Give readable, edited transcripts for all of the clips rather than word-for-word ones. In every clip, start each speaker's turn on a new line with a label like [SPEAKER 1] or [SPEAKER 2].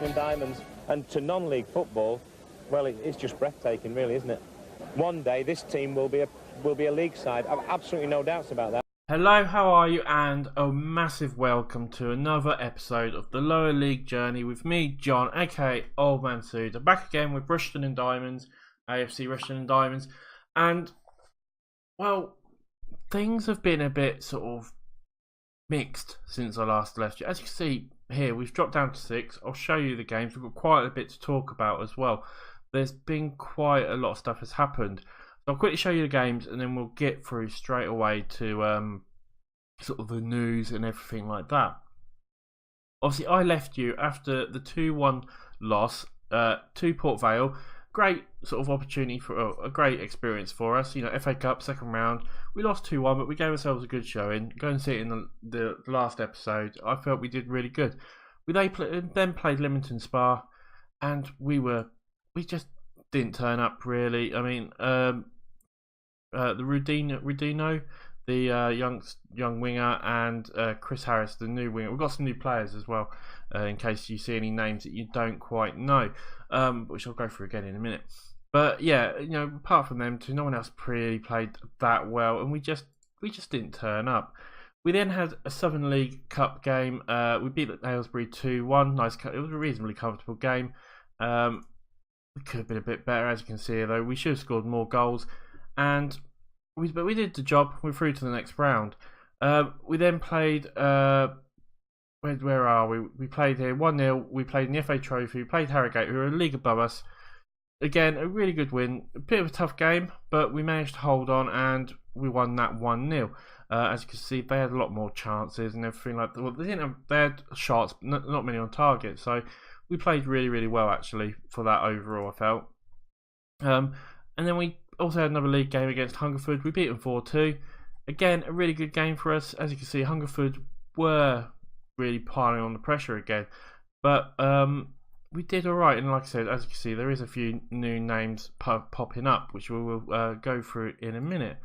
[SPEAKER 1] and Diamonds, and to non-league football, well, it's just breathtaking, really, isn't it? One day this team will be a league side. I've absolutely no doubts about that.
[SPEAKER 2] Hello, how are you? And a massive welcome to another episode of the Lower League Journey with me, John, aka Old Man Suda, back again with Rushden and Diamonds, AFC Rushden and Diamonds, and well, things have been a bit sort of mixed since I last left you. As you can see here, we've dropped down to 6. I'll show you the games. We've got quite a bit to talk about as well. There's been quite a lot of stuff has happened. So I'll quickly show you the games and then we'll get through straight away to sort of the news and everything like that. Obviously, I left you after the 2-1 loss to Port Vale. Great sort of opportunity for a great experience for us. You know, FA Cup second round. We lost 2-1, but we gave ourselves a good showing. Go and see it in the last episode. I felt we did really good. We then played Leamington Spa, and we just didn't turn up really. I mean, the Rudino, the young winger, and Chris Harris, the new winger. We've got some new players as well, in case you see any names that you don't quite know, which I'll go through again in a minute. But yeah, you know, apart from them two, no one else really played that well, and we just didn't turn up. We then had a Southern League Cup game. We beat Aylesbury 2-1. Nice, it was a reasonably comfortable game. We could have been a bit better, as you can see, though. We should have scored more goals, but we did the job. We're through to the next round. We then played. Where are we? We played here 1-0. We played in the FA Trophy. We played Harrogate, who are a league above us. Again, a really good win. A bit of a tough game, but we managed to hold on and we won that 1-0. As you can see, they had a lot more chances and everything like that. Well, they had shots, not many on target. So we played really, really well actually for that overall, I felt. And then we also had another league game against Hungerford. We beat them 4-2. Again, a really good game for us. As you can see, Hungerford were really piling on the pressure again. But we did all right. And like I said, as you can see, there is a few new names popping up, which we will go through in a minute.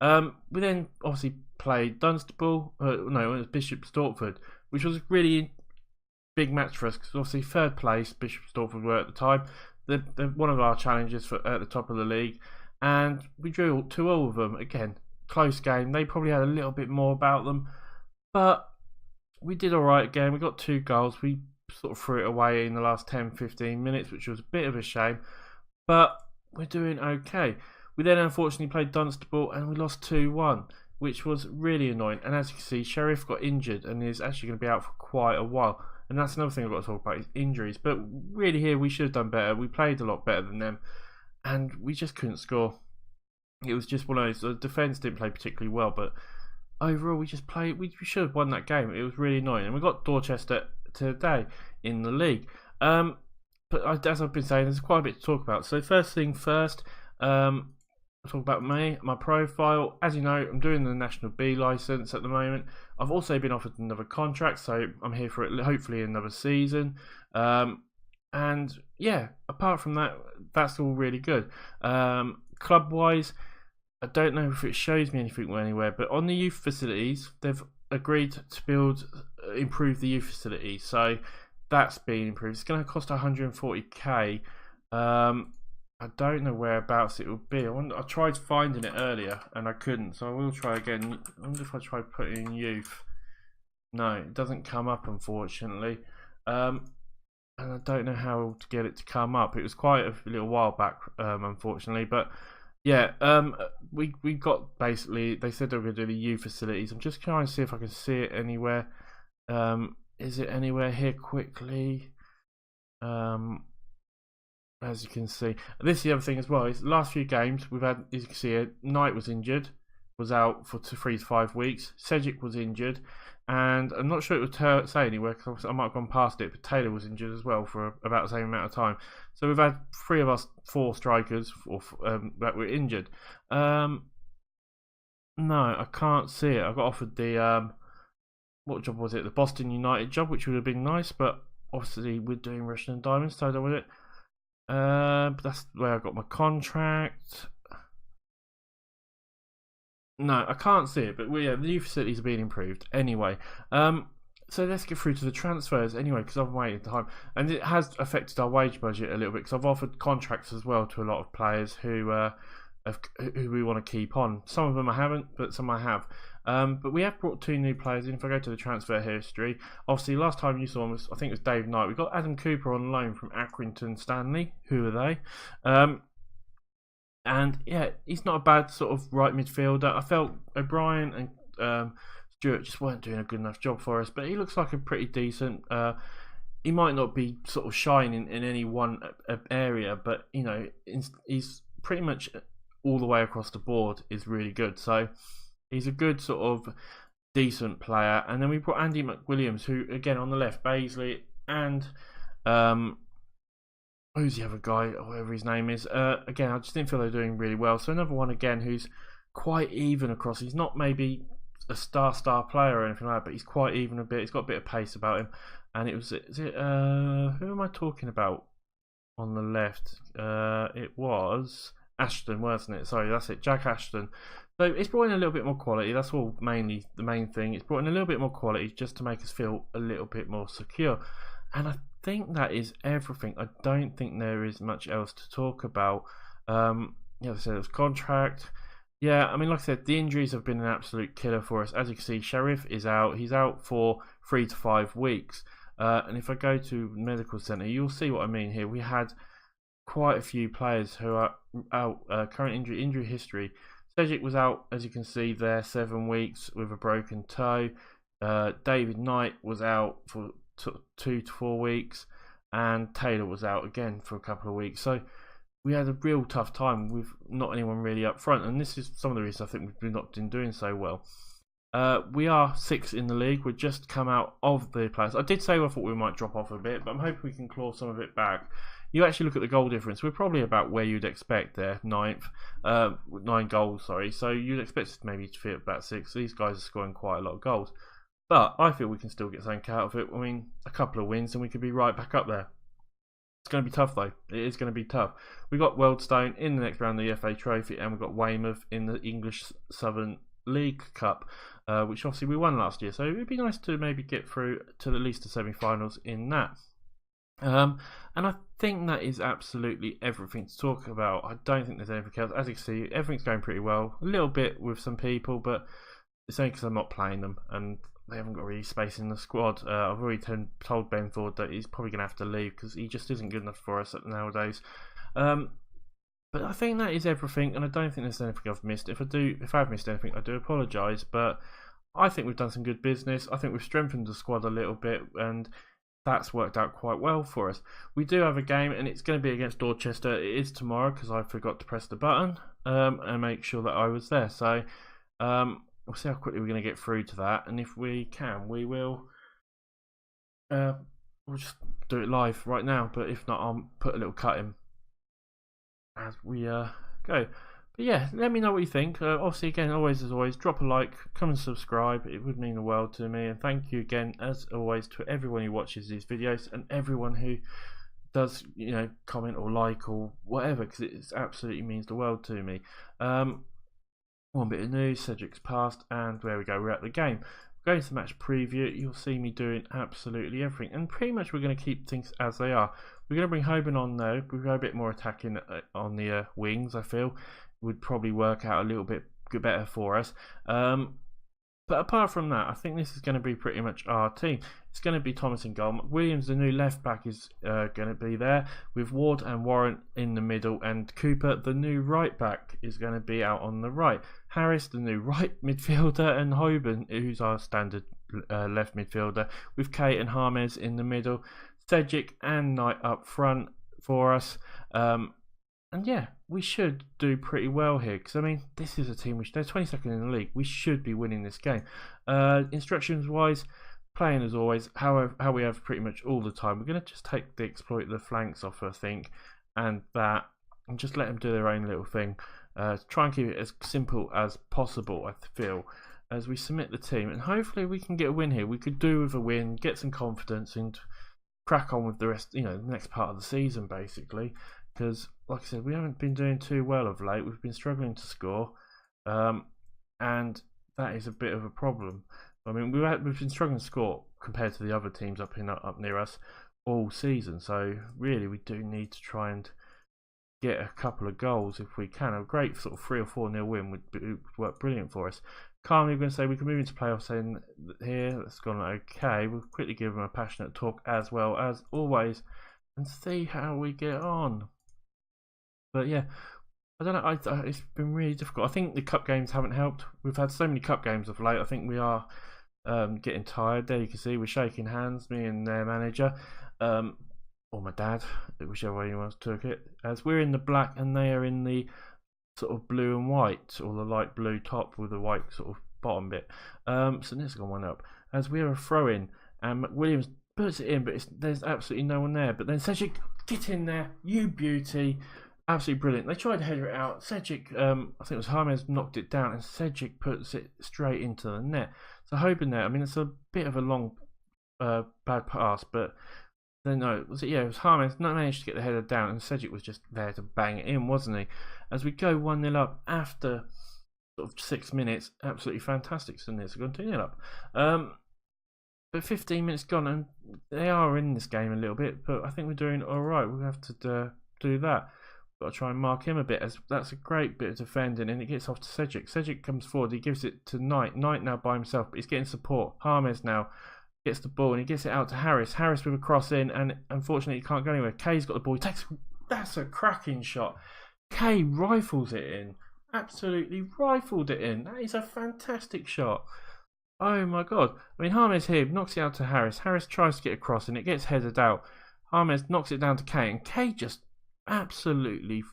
[SPEAKER 2] We then obviously played Dunstable. It was Bishop Stortford, which was a really big match for us because obviously third place Bishop Stortford were at the time. They're one of our challenges at the top of the league, and we drew 2-2 of them. Again, close game. They probably had a little bit more about them, but we did all right again. We got 2 goals. We sort of threw it away in the last 10-15 minutes, which was a bit of a shame, but we're doing okay. We then unfortunately played Dunstable and we lost 2-1, which was really annoying. And as you can see, Sheriff got injured and is actually going to be out for quite a while. And that's another thing I've got to talk about, is injuries. But really here, we should have done better. We played a lot better than them, and we just couldn't score. It was just one of those. The defence didn't play particularly well, but overall, we just played. We should have won that game. It was really annoying. And we got Dorchester today in the league. But as I've been saying, there's quite a bit to talk about. So first thing first, I'll talk about my profile. As you know, I'm doing the National B licence at the moment. I've also been offered another contract, so I'm here for hopefully another season. And yeah, apart from that, that's all really good. Club-wise, I don't know if it shows me anything anywhere, but on the youth facilities, they've agreed to improve the youth facilities. So that's been improved. It's going to cost 140k. I don't know whereabouts it will be. I tried finding it earlier and I couldn't, so I will try again. I wonder if I try putting in youth. No, it doesn't come up, unfortunately. And I don't know how to get it to come up. It was quite a little while back, unfortunately. But yeah, we got basically, they said they were going to do the youth facilities. I'm just trying to see if I can see it anywhere. Is it anywhere here quickly? As you can see, this is the other thing as well. Is the last few games we've had, as you can see, Knight was injured, was out for 3 to 5 weeks. Cedric was injured, and I'm not sure it would say anywhere because I might have gone past it. But Taylor was injured as well for about the same amount of time. So we've had 3 of us 4 strikers that were injured. No, I can't see it. I got offered the what job was it? The Boston United job, which would have been nice, but obviously we're doing Rushden and Diamonds, so I don't want it. But that's where I got my contract. No, I can't see it, but yeah, the new facilities are being improved. Anyway, So let's get through to the transfers anyway, because I've waited time, and it has affected our wage budget a little bit, because I've offered contracts as well to a lot of players who we want to keep on. Some of them I haven't, but some I have. But we have brought 2 new players in. If I go to the transfer history, obviously last time you saw him was, I think it was Dave Knight. We got Adam Cooper on loan from Accrington Stanley. Who are they? And yeah, he's not a bad sort of right midfielder. I felt O'Brien and Stewart just weren't doing a good enough job for us, but he looks like a pretty decent. He might not be sort of shining in any one area, but you know, he's pretty much all the way across the board is really good. So he's a good sort of decent player. And then we brought Andy McWilliams, who again on the left, Baisley, and who's the other guy, or whatever his name is. Again, I just didn't feel they were doing really well. So another one again who's quite even across. He's not maybe a star player or anything like that, but he's quite even a bit. He's got a bit of pace about him. And it was, who am I talking about on the left? It was Ashton, wasn't it? Sorry, that's it, Jack Ashton. So it's brought in a little bit more quality. That's all mainly the main thing. It's brought in a little bit more quality just to make us feel a little bit more secure. And I think that is everything. I don't think there is much else to talk about. Yeah, so there's contract. Yeah, I mean, like I said, the injuries have been an absolute killer for us. As you can see, Sheriff is out. He's out for 3 to 5 weeks. And if I go to medical centre, you'll see what I mean here. We had quite a few players who are out, current injury history. Cedric was out, as you can see there, 7 weeks with a broken toe. David Knight was out for 2 to 4 weeks. And Taylor was out again for a couple of weeks. So we had a real tough time with not anyone really up front, and this is some of the reasons I think we've not been doing so well. We are 6th in the league. We've just come out of the playoffs. I did say I thought we might drop off a bit, but I'm hoping we can claw some of it back. You actually look at the goal difference, we're probably about where you'd expect there, 9th, 9 goals, sorry. So you'd expect us maybe to fit about 6. These guys are scoring quite a lot of goals. But I feel we can still get something out of it. I mean, a couple of wins and we could be right back up there. It's going to be tough though. It is going to be tough. We got Wealdstone in the next round of the FA Trophy, and we've got Weymouth in the English Southern League Cup, which obviously we won last year. So it would be nice to maybe get through to at least the semi-finals in that. And I think that is absolutely everything to talk about. I don't think there's anything else. As you can see, everything's going pretty well. A little bit with some people, but it's only because I'm not playing them and they haven't got really space in the squad. I've already told Ben Ford that he's probably going to have to leave because he just isn't good enough for us nowadays. But I think that is everything, and I don't think there's anything I've missed. If I've missed anything, I do apologise. But I think we've done some good business. I think we've strengthened the squad a little bit, and that's worked out quite well for us. We do have a game, and it's going to be against Dorchester. It is tomorrow because I forgot to press the button and make sure that I was there. So we'll see how quickly we're going to get through to that, and if we can, we will. We'll just do it live right now. But if not, I'll put a little cut in as we go. But yeah, let me know what you think. Obviously, again, always as always, drop a like, come and subscribe. It would mean the world to me. And thank you again, as always, to everyone who watches these videos and everyone who does, you know, comment or like or whatever, because it absolutely means the world to me. One bit of news: Cedric's passed, and there we go. We're at the game. Going to match preview, you'll see me doing absolutely everything, and pretty much we're going to keep things as they are. We're going to bring Hoban on though. We've got a bit more attacking on the wings. I feel would probably work out a little bit better for us. But apart from that, I think this is going to be pretty much our team. It's going to be Thomas in goal. Williams, the new left back, is going to be there with Ward and Warren in the middle, and Cooper, the new right back, is going to be out on the right. Harris, the new right midfielder, and Hoban, who's our standard left midfielder, with Kate and Harmes in the middle. Cedric and Knight up front for us. And yeah, we should do pretty well here, because I mean, this is a team they're 22nd in the league. We should be winning this game. Instructions wise, playing as always, how we have pretty much all the time. We're going to just take the exploit the flanks off, I think, and just let them do their own little thing. Try and keep it as simple as possible, I feel, as we submit the team, and hopefully we can get a win here. We could do with a win, get some confidence, and crack on with the rest, you know, the next part of the season, basically. Because, like I said, we haven't been doing too well of late. We've been struggling to score, and that is a bit of a problem. I mean, we've been struggling to score compared to the other teams up near us all season. So really, we do need to try and get a couple of goals if we can. A great sort of 3 or 4-0 win would work brilliant for us. Calmly, we're going to say we can move into playoffs in here. That's gone okay. We'll quickly give them a passionate talk as well as always and see how we get on. But yeah, I don't know. It's been really difficult. I think the cup games haven't helped. We've had so many cup games of late. I think we are getting tired. There you can see we're shaking hands, me and their manager. Or my dad, whichever way you want to took it, as we're in the black and they are in the sort of blue and white, or the light blue top with the white sort of bottom bit. So this has gone one up. As we have a throw in, and Williams puts it in, but there's absolutely no one there. But then Cedric, get in there, you beauty. Absolutely brilliant. They tried to header it out. Cedric, I think it was James, knocked it down, and Cedric puts it straight into the net. So hoping there, I mean, it's a bit of a long, bad pass, but then no, was it? Yeah, it was James not managed to get the header down, and Cedric was just there to bang it in, wasn't he? As we go 1-0 up after sort of 6 minutes, absolutely fantastic. So it's gone 2-0 up. But 15 minutes gone, and they are in this game a little bit, but I think we're doing all right. We'll have to do that. Got to try and mark him a bit, as that's a great bit of defending, and it gets off to Cedric. Cedric comes forward, he gives it to Knight. Knight now by himself, but he's getting support. James now gets the ball and he gets it out to Harris. Harris with a cross in, and unfortunately he can't go anywhere. Kay's got the ball. That's a cracking shot. Kay rifles it in. Absolutely rifled it in. That is a fantastic shot. Oh my god. I mean, James here knocks it out to Harris. Harris tries to get across and it gets headed out. James knocks it down to Kay, and Kay just absolutely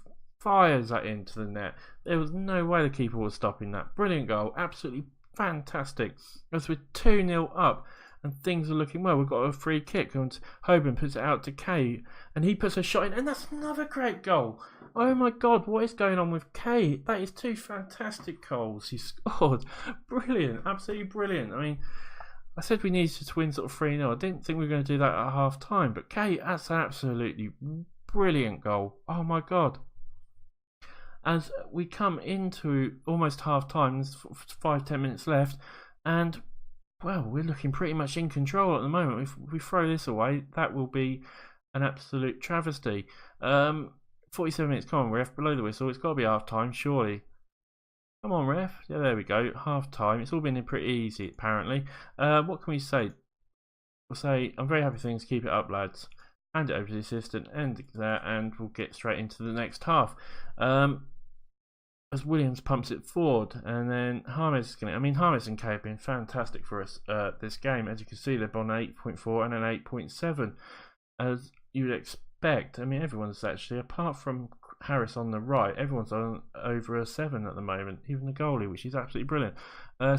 [SPEAKER 2] fires that into the net. There was no way the keeper was stopping that. Brilliant goal. Absolutely fantastic. As we're 2-0 up and things are looking well. We've got a free kick, and Hoban puts it out to Kay, and he puts a shot in, and that's another great goal. Oh my god, what is going on with Kay? That is 2 fantastic goals he scored. Brilliant, absolutely brilliant. I mean, I said we needed to win sort of 3-0. I didn't think we were going to do that at half time, but Kay, that's an absolutely brilliant goal. Oh my god. As we come into almost half time, there's 5-10 minutes left, and well, we're looking pretty much in control at the moment. If we throw this away, that will be an absolute travesty. 47 minutes, come on ref, below the whistle. It's got to be half time, surely. Come on ref. Yeah, there we go, half time. It's all been pretty easy apparently. What can we say? We'll say, I'm very happy things, keep it up lads. Hand it over to the assistant, end there, and we'll get straight into the next half. As Williams pumps it forward, and then James is going to... I mean, James and Kay have been fantastic for us this game. As you can see, they're on 8.4 and an 8.7, as you'd expect. I mean, everyone's actually, apart from Harris on the right, everyone's on over a 7 at the moment, even the goalie, which is absolutely brilliant.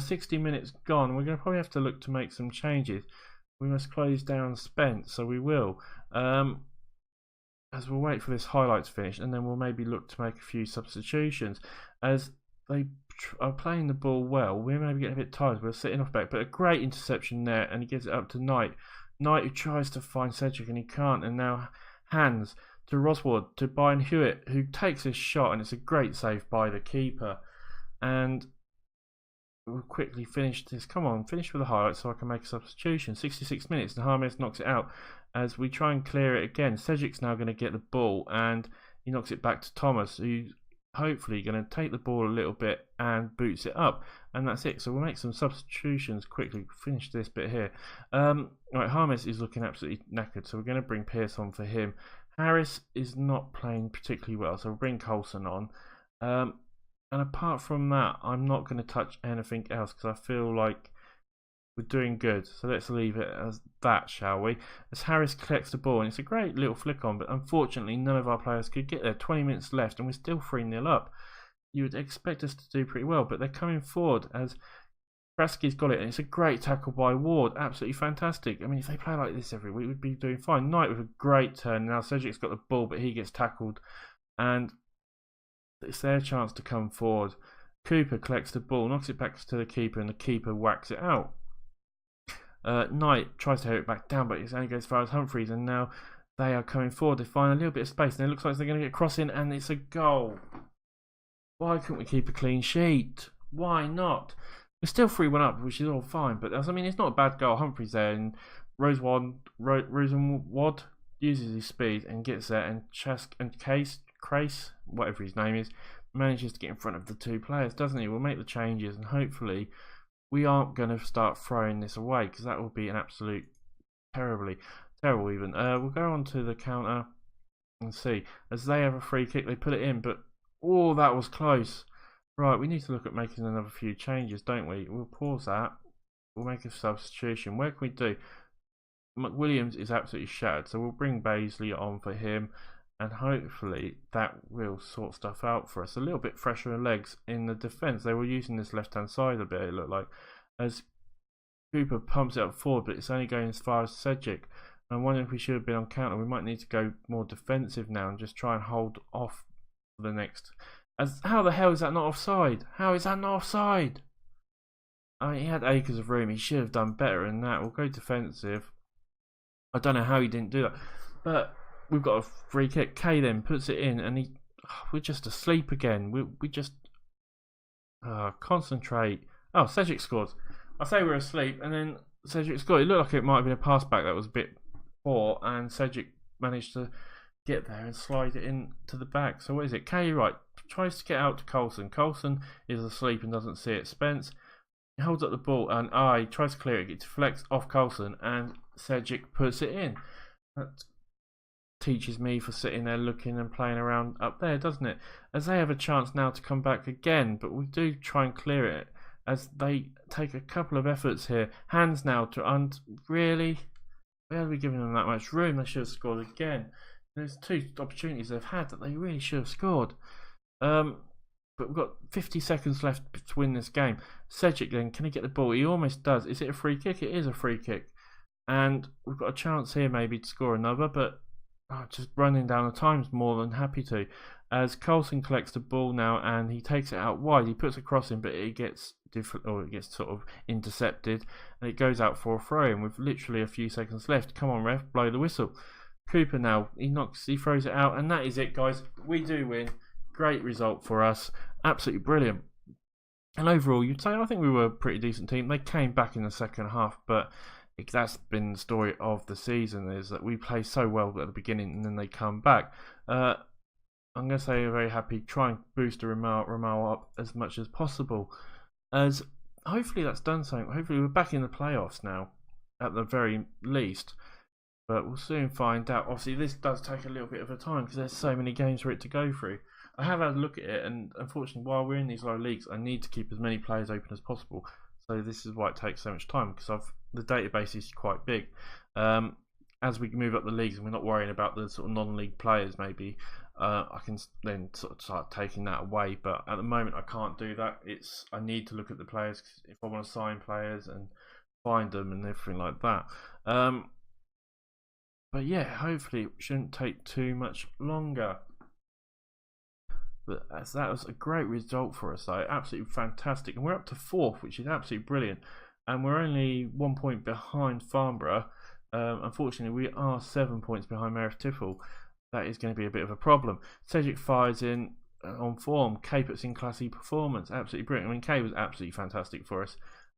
[SPEAKER 2] 60 minutes gone, we're going to probably have to look to make some changes. We must close down Spence, so we will. As we'll wait for this highlight to finish, and then we'll maybe look to make a few substitutions. As they are playing the ball well, we're maybe getting a bit tired. We're sitting off back, but a great interception there, and he gives it up to Knight. Knight, who tries to find Cedric and he can't, and now hands to Rosward, to Brian Hewitt, who takes his shot, and it's a great save by the keeper. And we'll quickly finish this. Come on, finish with the highlights so I can make a substitution. 66 minutes, and James knocks it out. As we try and clear it again, Cedric's now going to get the ball, and he knocks it back to Thomas, who's hopefully going to take the ball a little bit and boots it up, and that's it. So we'll make some substitutions quickly, finish this bit here. Right, James is looking absolutely knackered, so we're going to bring Pearce on for him. Harris is not playing particularly well, so we'll bring Coulson on. And apart from that, I'm not going to touch anything else because I feel like we're doing good. So let's leave it as that, shall we? As Harris collects the ball, and it's a great little flick on, but unfortunately none of our players could get there. 20 minutes left and we're still 3-0 up. You would expect us to do pretty well, but they're coming forward as Brasky's got it, and it's a great tackle by Ward. Absolutely fantastic. I mean, if they play like this every week, we'd be doing fine. Knight with a great turn. Now Cedric's got the ball, but he gets tackled, and it's their chance to come forward. Cooper collects the ball, knocks it back to the keeper, and the keeper whacks it out. Knight tries to hit it back down, but it only goes as far as Humphreys, and now they are coming forward. They find a little bit of space, and it looks like they're going to get a cross in, and it's a goal. Why couldn't we keep a clean sheet? Why not? We're still 3-1 up, which is all fine. But I mean, it's not a bad goal. Humphrey's there, and Rosenwad uses his speed and gets there, and Crace, whatever his name is, manages to get in front of the two players, doesn't he? We'll make the changes, and hopefully we aren't going to start throwing this away, because that will be an absolute terrible even. We'll go on to the counter and see. As they have a free kick, they put it in, but oh, that was close. Right, we need to look at making another few changes, don't we? We'll pause that. We'll make a substitution. Where can we do? McWilliams is absolutely shattered, so we'll bring Baisley on for him, and hopefully that will sort stuff out for us. A little bit fresher legs in the defence. They were using this left-hand side a bit, it looked like, as Cooper pumps it up forward, but it's only going as far as Sedgwick. I'm wondering if we should have been on counter. We might need to go more defensive now and just try and hold off for the next. How the hell is that not offside? How is that not offside? I mean, he had acres of room. He should have done better than that. We'll go defensive. I don't know how he didn't do that, but we've got a free kick. Kay then puts it in, and we're just asleep again. We just concentrate. Oh, Sedgwick scores. I say we're asleep, and then Sedgwick scored. It looked like it might have been a pass back that was a bit poor, and Sedgwick managed to get there and slide it in to the back. So what is it? Kay right tries to get out to Coulson. Coulson is asleep and doesn't see it. Spence holds up the ball, and he tries to clear it. It deflects off Coulson, and Sedgwick puts it in. That teaches me for sitting there looking and playing around up there, doesn't it? As they have a chance now to come back again, but we do try and clear it as they take a couple of efforts here. Hands now to really? Where are we giving them that much room? They should have scored again. There's two opportunities they've had that they really should have scored. But we've got 50 seconds left to win this game. Sedgwick then, can he get the ball? He almost does. Is it a free kick? It is a free kick. And we've got a chance here maybe to score another, but just running down the time's more than happy to. As Coulson collects the ball now and he takes it out wide. He puts a cross in, but it gets sort of intercepted, and it goes out for a throw in with literally a few seconds left. Come on, ref, blow the whistle. Cooper now, he throws it out, and that is it, guys. We do win. Great result for us. Absolutely brilliant. And overall, you'd say I think we were a pretty decent team. They came back in the second half, but that's been the story of the season, is that we play so well at the beginning and then they come back. I'm going to say I'm very happy. Try and boost the Ramal up as much as possible. As hopefully that's done something. Hopefully we're back in the playoffs now, at the very least. But we'll soon find out. Obviously, this does take a little bit of a time because there's so many games for it to go through. I have had a look at it, and unfortunately, while we're in these low leagues, I need to keep as many players open as possible. So this is why it takes so much time, because the database is quite big. As we move up the leagues and we're not worrying about the sort of non-league players, maybe I can then sort of start taking that away. But at the moment, I can't do that. I need to look at the players if I want to sign players and find them and everything like that. But yeah, hopefully it shouldn't take too much longer. But that was a great result for us, though. Absolutely fantastic. And we're up to 4th, which is absolutely brilliant. And we're only 1 point behind Farnborough. Unfortunately, we are 7 points behind Merith Tiffel. That is going to be a bit of a problem. Sedgwick fires in on form. Kay puts in classy performance. Absolutely brilliant. I mean, Kay was absolutely fantastic for us.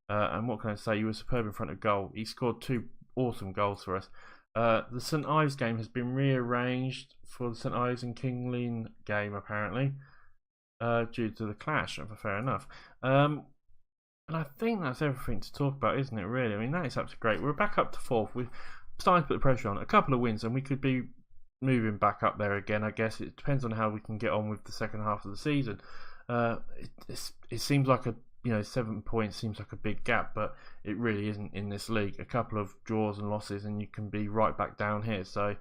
[SPEAKER 2] And what can I say? He was superb in front of goal. He scored 2 awesome goals for us. The St Ives game has been rearranged for the St Ives and Kingleen game, apparently, due to the clash. Fair enough. And I think that's everything to talk about, isn't it, really? I mean, that is absolutely great. We're back up to 4th. We're starting to put the pressure on. A couple of wins, and we could be moving back up there again, I guess. It depends on how we can get on with the second half of the season. It seems like 7 points seems like a big gap, but it really isn't in this league. A couple of draws and losses and you can be right back down here. So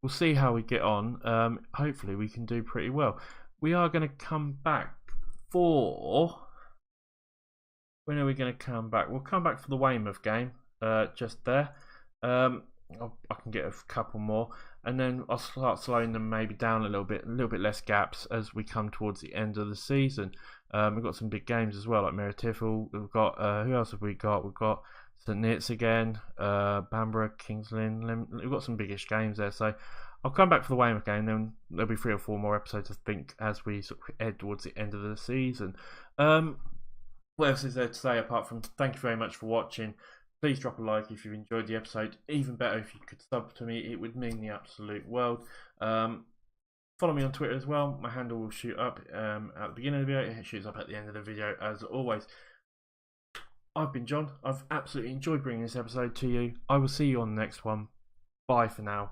[SPEAKER 2] we'll see how we get on. Hopefully we can do pretty well. We are going to come back for... When are we going to come back? We'll come back for the Weymouth game, just there. I can get a couple more, and then I'll start slowing them maybe down a little bit less gaps as we come towards the end of the season. We've got some big games as well, like Merith Tiffel. We've got who else have we got? We've got St Neots again, Bamborough, Kings Lynn. We've got some biggish games there, so I'll come back for the Weymouth game. Then there'll be 3 or 4 more episodes, I think, as we sort of head towards the end of the season. what else is there to say apart from thank you very much for watching. Please drop a like if you've enjoyed the episode. Even better if you could sub to me, it would mean the absolute world. Follow me on Twitter as well. My handle will shoot up at the beginning of the video. It shoots up at the end of the video as always. I've been John. I've absolutely enjoyed bringing this episode to you. I will see you on the next one. Bye for now.